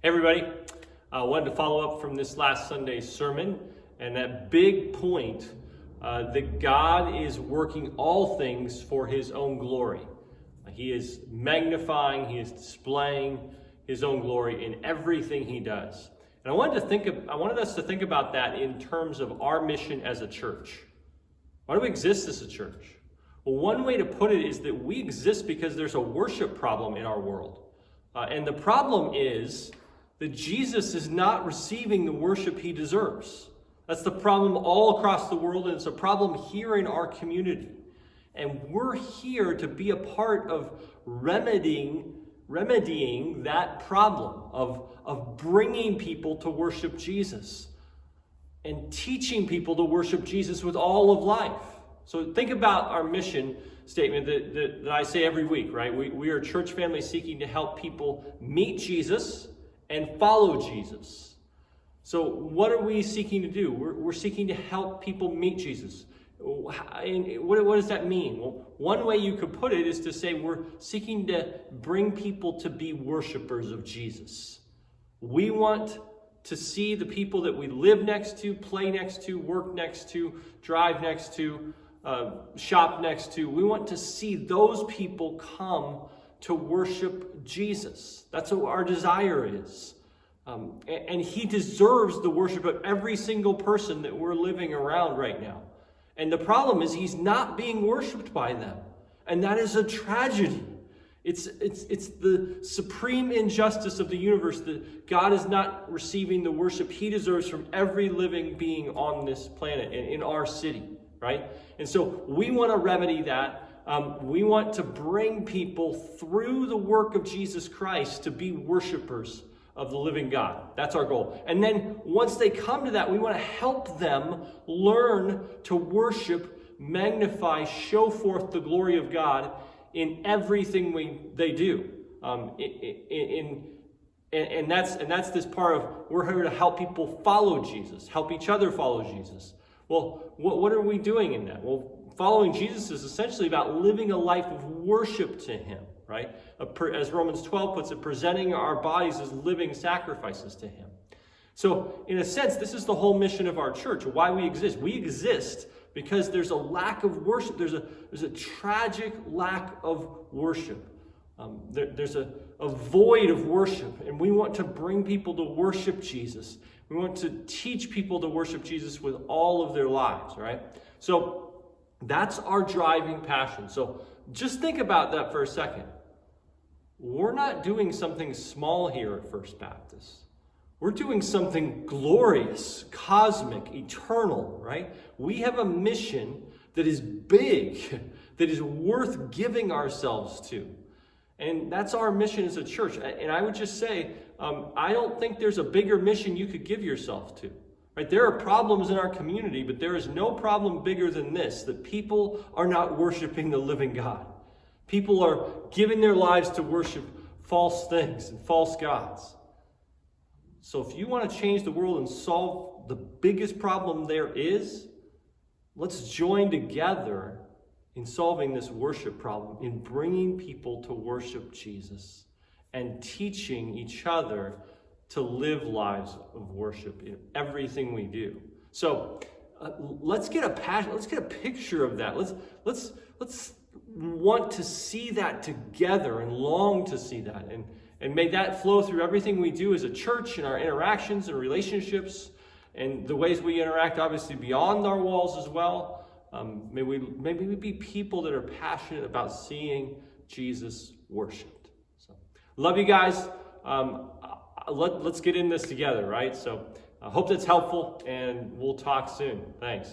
Hey everybody, I wanted to follow up from this last Sunday's sermon and that big point that God is working all things for his own glory. He is magnifying, he is displaying his own glory in everything he does. And I wanted us to think about that in terms of our mission as a church. Why do we exist as a church? Well, one way to put it is that we exist because there's a worship problem in our world. And the problem is that Jesus is not receiving the worship he deserves. That's the problem all across the world, and it's a problem here in our community. And we're here to be a part of remedying that problem of bringing people to worship Jesus and teaching people to worship Jesus with all of life. So think about our mission statement that I say every week, right? We are a church family seeking to help people meet Jesus and follow Jesus. So what are we seeking to do? We're seeking to help people meet Jesus. And what does that mean? Well, one way you could put it is to say we're seeking to bring people to be worshipers of Jesus. We want to see the people that we live next to, play next to, work next to, drive next to, shop next to. We want to see those people come to worship Jesus. That's what our desire is. And he deserves the worship of every single person that we're living around right now. And the problem is he's not being worshiped by them. And that is a tragedy. It's the supreme injustice of the universe that God is not receiving the worship he deserves from every living being on this planet and in our city, right? And so we want to remedy that. We want to bring people through the work of Jesus Christ to be worshipers of the living God. That's our goal. And then once they come to that, we want to help them learn to worship, magnify, show forth the glory of God in everything they do. And that's this part of we're here to help people follow Jesus, help each other follow Jesus. Well, what are we doing in that? Well, following Jesus is essentially about living a life of worship to him, right? As Romans 12 puts it, presenting our bodies as living sacrifices to him. So, in a sense, this is the whole mission of our church, why we exist. We exist because there's a lack of worship. There's a tragic lack of worship. There's a void of worship, and we want to bring people to worship Jesus. We want to teach people to worship Jesus with all of their lives, right? So, that's our driving passion. So just think about that for a second. We're not doing something small here at First Baptist. We're doing something glorious, cosmic, eternal, right? We have a mission that is big, that is worth giving ourselves to. And that's our mission as a church. And I would just say, I don't think there's a bigger mission you could give yourself to. Right? There are problems in our community, but there is no problem bigger than this, that people are not worshiping the living God. People are giving their lives to worship false things and false gods. So if you want to change the world and solve the biggest problem there is, let's join together in solving this worship problem, in bringing people to worship Jesus and teaching each other to live lives of worship in everything we do. So let's get a passion. Let's get a picture of that. Let's want to see that together and long to see that, and may that flow through everything we do as a church and our interactions and relationships and the ways we interact, obviously beyond our walls as well. May we be people that are passionate about seeing Jesus worshipped. So love you guys. Let's get in this together, right? So I hope that's helpful, and we'll talk soon. Thanks.